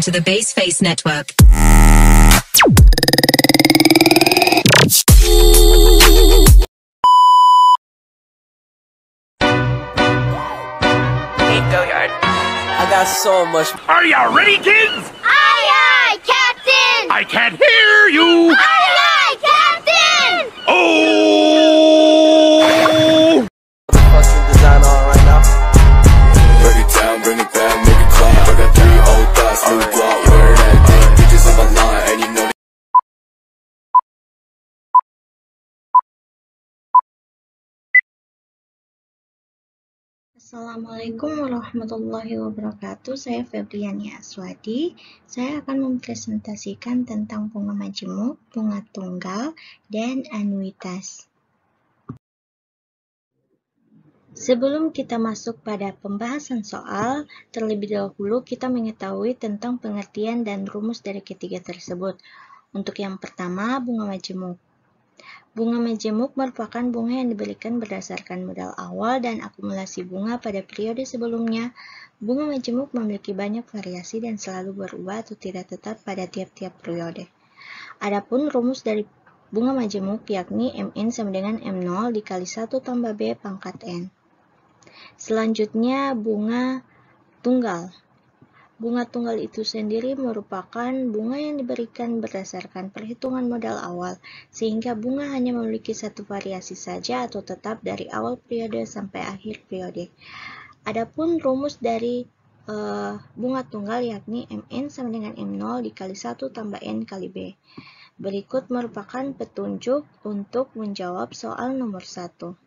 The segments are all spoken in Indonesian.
to the Baseface Network. I got so much. Are you ready, kids? Aye, aye, Captain! I can't hear you! Aye, aye, Captain! Oh! Fucking design on right now. Break it down, bring it back, make it clap. I got 3 old thoughts, new block, where that thing, bitches on my line, and you know Assalamualaikum warahmatullahi wabarakatuh. Saya Febriani Aswadi. Saya akan mempresentasikan tentang bunga majemuk, bunga tunggal, dan anuitas. Sebelum kita masuk pada pembahasan soal, terlebih dahulu kita mengetahui tentang pengertian dan rumus dari ketiga tersebut. Untuk yang pertama, bunga majemuk. Bunga majemuk merupakan bunga yang diberikan berdasarkan modal awal dan akumulasi bunga pada periode sebelumnya. Bunga majemuk memiliki banyak variasi dan selalu berubah atau tidak tetap pada tiap-tiap periode. Adapun rumus dari bunga majemuk yakni Mn sama dengan M0 dikali 1 tambah B pangkat N. Selanjutnya bunga tunggal. Bunga tunggal itu sendiri merupakan bunga yang diberikan berdasarkan perhitungan modal awal, sehingga bunga hanya memiliki satu variasi saja atau tetap dari awal periode sampai akhir periode. Adapun rumus dari bunga tunggal yakni Mn sama dengan M0 dikali 1 tambah N kali B. Berikut merupakan petunjuk untuk menjawab soal nomor 1.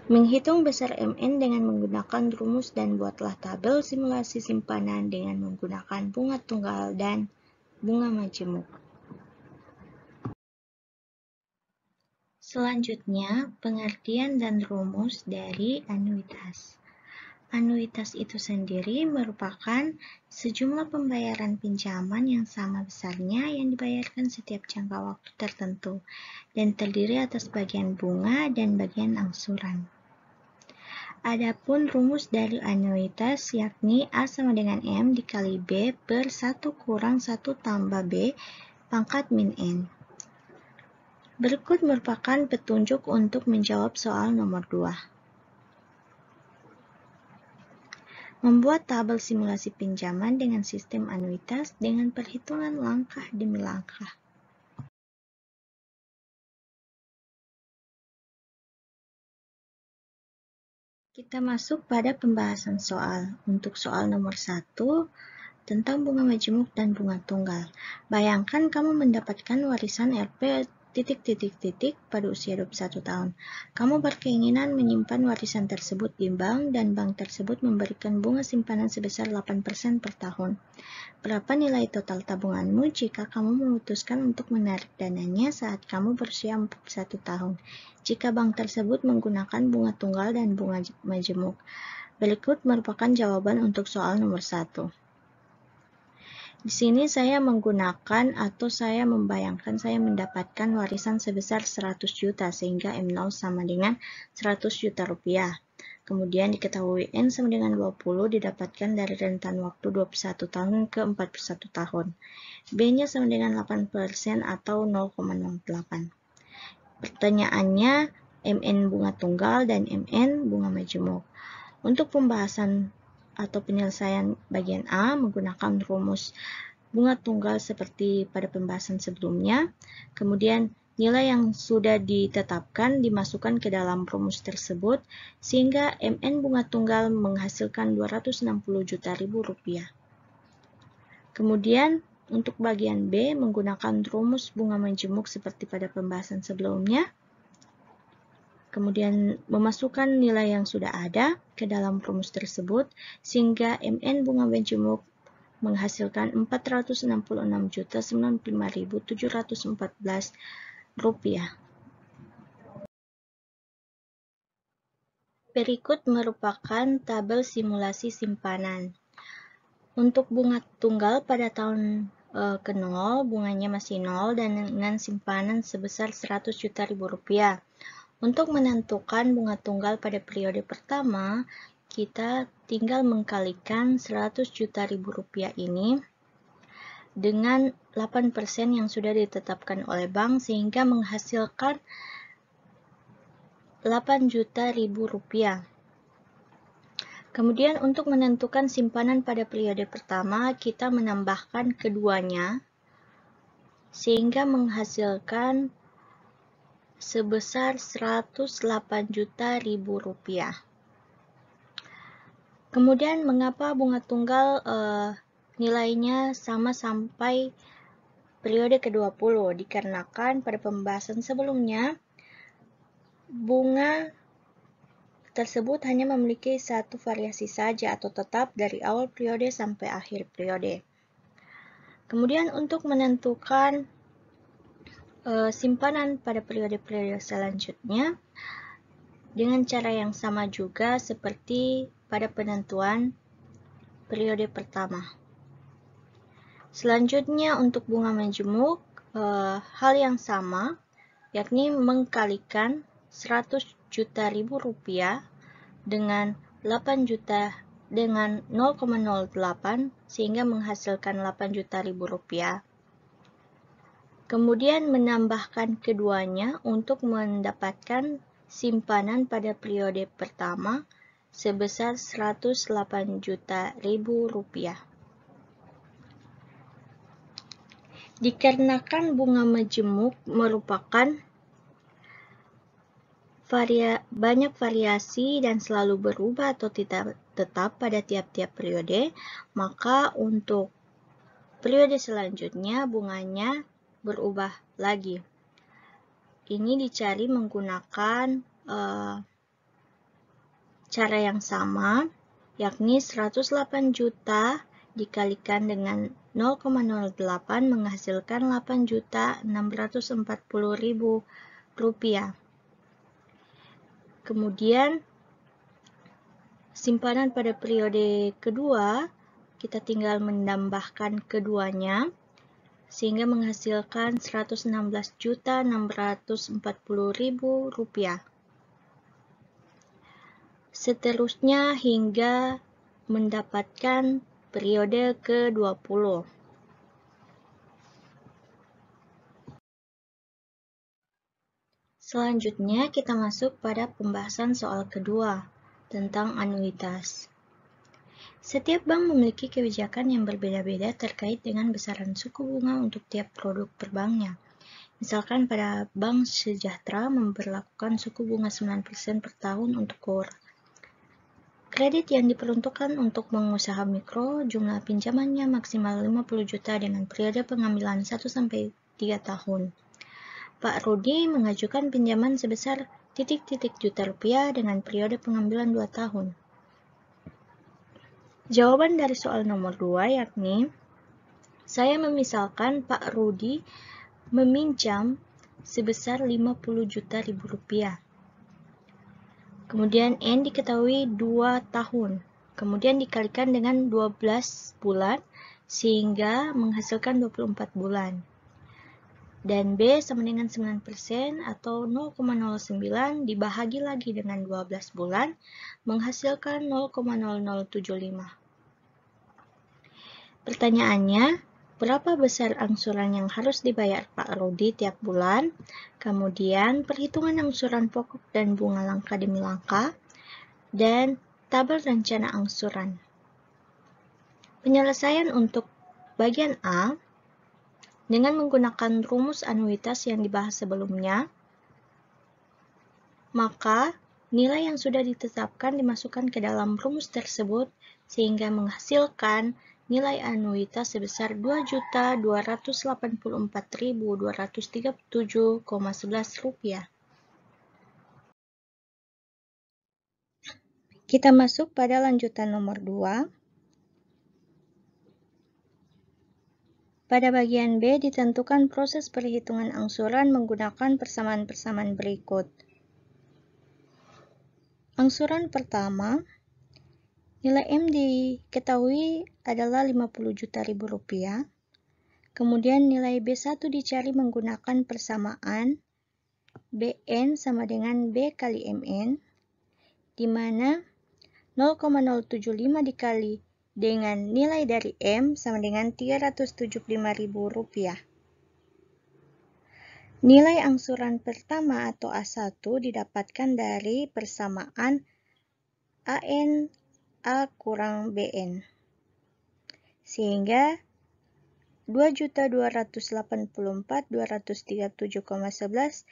Menghitung besar Mn dengan menggunakan rumus dan buatlah tabel simulasi simpanan dengan menggunakan bunga tunggal dan bunga majemuk. Selanjutnya, pengertian dan rumus dari anuitas. Anuitas itu sendiri merupakan sejumlah pembayaran pinjaman yang sama besarnya yang dibayarkan setiap jangka waktu tertentu dan terdiri atas bagian bunga dan bagian angsuran. Adapun rumus dari anuitas yakni A sama dengan M dikali B per 1 kurang 1 tambah B pangkat min N. Berikut merupakan petunjuk untuk menjawab soal nomor 2. Membuat tabel simulasi pinjaman dengan sistem anuitas dengan perhitungan langkah demi langkah. Kita masuk pada pembahasan soal. Untuk soal nomor 1, tentang bunga majemuk dan bunga tunggal. Bayangkan kamu mendapatkan warisan Rp ... pada usia 21 tahun. Kamu berkeinginan menyimpan warisan tersebut di bank dan bank tersebut memberikan bunga simpanan sebesar 8% per tahun. Berapa nilai total tabunganmu jika kamu memutuskan untuk menarik dananya saat kamu berusia 41 tahun? Jika bank tersebut menggunakan bunga tunggal dan bunga majemuk. Berikut merupakan jawaban untuk soal nomor 1. Di sini saya menggunakan atau saya membayangkan saya mendapatkan warisan sebesar 100 juta sehingga M0 sama dengan 100 juta rupiah. Kemudian diketahui N sama dengan 20 didapatkan dari rentan waktu 21 tahun ke 41 tahun. B-nya sama dengan 8% atau 0,08. Pertanyaannya Mn bunga tunggal dan Mn bunga majemuk. Untuk pembahasan atau penyelesaian bagian A menggunakan rumus bunga tunggal seperti pada pembahasan sebelumnya. Kemudian nilai yang sudah ditetapkan dimasukkan ke dalam rumus tersebut sehingga Mn bunga tunggal menghasilkan 260 juta rupiah. Kemudian untuk bagian B menggunakan rumus bunga majemuk seperti pada pembahasan sebelumnya. Kemudian memasukkan nilai yang sudah ada ke dalam rumus tersebut sehingga Mn bunga majemuk menghasilkan 496.095.714 rupiah. Berikut merupakan tabel simulasi simpanan. Untuk bunga tunggal pada tahun ke-0 bunganya masih 0 dan dengan simpanan sebesar 100 juta rupiah. Untuk menentukan bunga tunggal pada periode pertama, kita tinggal mengkalikan 100 juta ribu rupiah ini dengan 8% yang sudah ditetapkan oleh bank sehingga menghasilkan 8 juta ribu rupiah. Kemudian untuk menentukan simpanan pada periode pertama, kita menambahkan keduanya sehingga menghasilkan sebesar 108 juta ribu rupiah. Kemudian mengapa bunga tunggal nilainya sama sampai periode ke-20? Dikarenakan pada pembahasan sebelumnya, bunga tersebut hanya memiliki satu variasi saja atau tetap dari awal periode sampai akhir periode. Kemudian untuk menentukan simpanan pada periode-periode selanjutnya dengan cara yang sama juga seperti pada penentuan periode pertama. Selanjutnya untuk bunga majemuk, hal yang sama, yakni mengkalikan 100 juta ribu rupiah dengan 8 juta dengan 0,08 sehingga menghasilkan 8 juta ribu rupiah. Kemudian menambahkan keduanya untuk mendapatkan simpanan pada periode pertama sebesar 108 juta ribu rupiah. Dikarenakan bunga majemuk merupakan banyak variasi dan selalu berubah atau tidak tetap pada tiap-tiap periode, maka untuk periode selanjutnya bunganya berubah lagi. Ini dicari menggunakan cara yang sama, yakni 108 juta dikalikan dengan 0,08 menghasilkan 8.640.000 rupiah. Kemudian simpanan pada periode kedua, kita tinggal menambahkan keduanya sehingga menghasilkan 116.640.000 rupiah. Seterusnya hingga mendapatkan periode ke-20. Selanjutnya kita masuk pada pembahasan soal kedua tentang anuitas. Setiap bank memiliki kebijakan yang berbeda-beda terkait dengan besaran suku bunga untuk tiap produk perbanknya. Misalkan pada Bank Sejahtera memberlakukan suku bunga 9% per tahun untuk KUR. Kredit yang diperuntukkan untuk pengusaha mikro, jumlah pinjamannya maksimal 50 juta dengan periode pengambilan 1-3 tahun. Pak Rudi mengajukan pinjaman sebesar titik-titik juta rupiah dengan periode pengambilan 2 tahun. Jawaban dari soal nomor 2 yakni, saya memisalkan Pak Rudi meminjam sebesar 50 juta ribu rupiah. Kemudian N diketahui 2 tahun. Kemudian dikalikan dengan 12 bulan sehingga menghasilkan 24 bulan. Dan B sama dengan 9% atau 0,09 dibahagi lagi dengan 12 bulan menghasilkan 0,0075. Pertanyaannya, berapa besar angsuran yang harus dibayar Pak Rudi tiap bulan? Kemudian perhitungan angsuran pokok dan bunga langka demi langka dan tabel rencana angsuran. Penyelesaian untuk bagian A dengan menggunakan rumus anuitas yang dibahas sebelumnya, maka nilai yang sudah ditetapkan dimasukkan ke dalam rumus tersebut sehingga menghasilkan nilai anuitas sebesar 2.284.237,11 rupiah. Kita masuk pada lanjutan nomor 2. Pada bagian B ditentukan proses perhitungan angsuran menggunakan persamaan-persamaan berikut. Angsuran pertama, nilai M diketahui adalah 50 juta ribu rupiah. Kemudian nilai B1 dicari menggunakan persamaan Bn sama dengan B kali Mn, di mana 0,075 dikali dengan nilai dari M sama dengan Rp375.000. Nilai angsuran pertama atau A1 didapatkan dari persamaan AN A kurang BN. Sehingga 2.284.237,11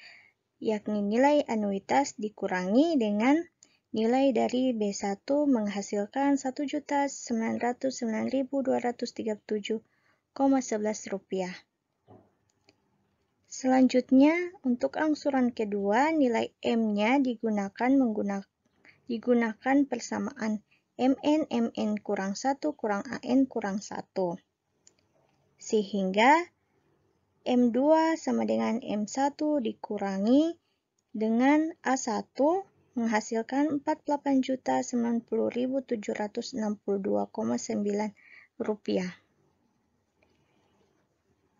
yakni nilai anuitas dikurangi dengan nilai dari B1 menghasilkan Rp1.099.237,11. Selanjutnya, untuk angsuran kedua, nilai M-nya digunakan persamaan MN kurang 1 kurang AN kurang 1. Sehingga M2 sama dengan M1 dikurangi dengan A1 menghasilkan Rp48.090.762,9.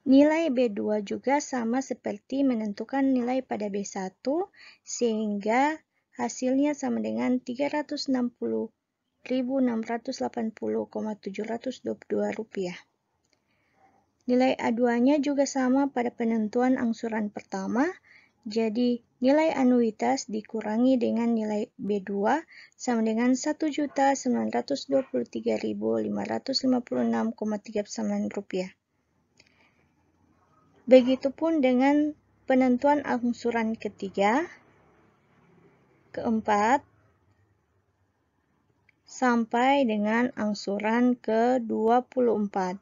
Nilai B2 juga sama seperti menentukan nilai pada B1, sehingga hasilnya sama dengan Rp360.680,722. Nilai A2-nya juga sama pada penentuan angsuran pertama, jadi nilai anuitas dikurangi dengan nilai B2 sama dengan Rp1.923.556,39. Begitupun dengan penentuan angsuran ketiga, keempat, sampai dengan angsuran ke-24.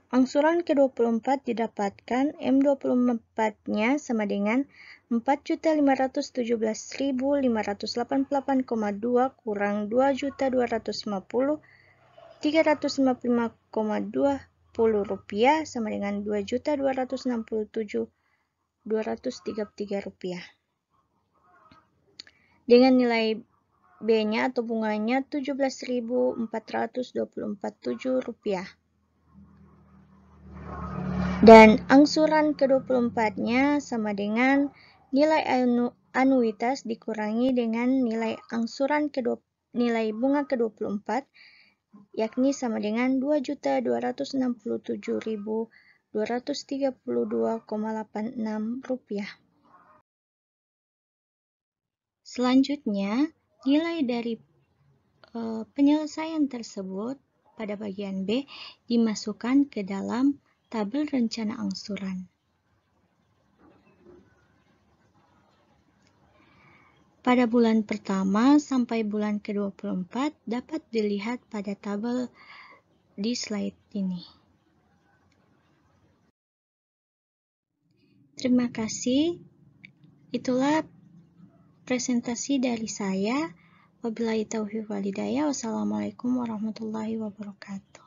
Angsuran ke-24 didapatkan M24-nya sama dengan 4.517.588,2 kurang 2.250.355,20 rupiah sama dengan Rp2.267.233. Dengan nilai B-nya atau bunganya Rp17.424,7 rupiah. Dan angsuran ke-24-nya sama dengan nilai anuitas dikurangi dengan nilai bunga ke-24, yakni sama dengan Rp2.267.232,86. Selanjutnya, nilai dari penyelesaian tersebut pada bagian B dimasukkan ke dalam tabel rencana angsuran. Pada bulan pertama sampai bulan ke-24 dapat dilihat pada tabel di slide ini. Terima kasih. Itulah presentasi dari saya. Wabillahi taufiq wal hidayah. Wassalamualaikum warahmatullahi wabarakatuh.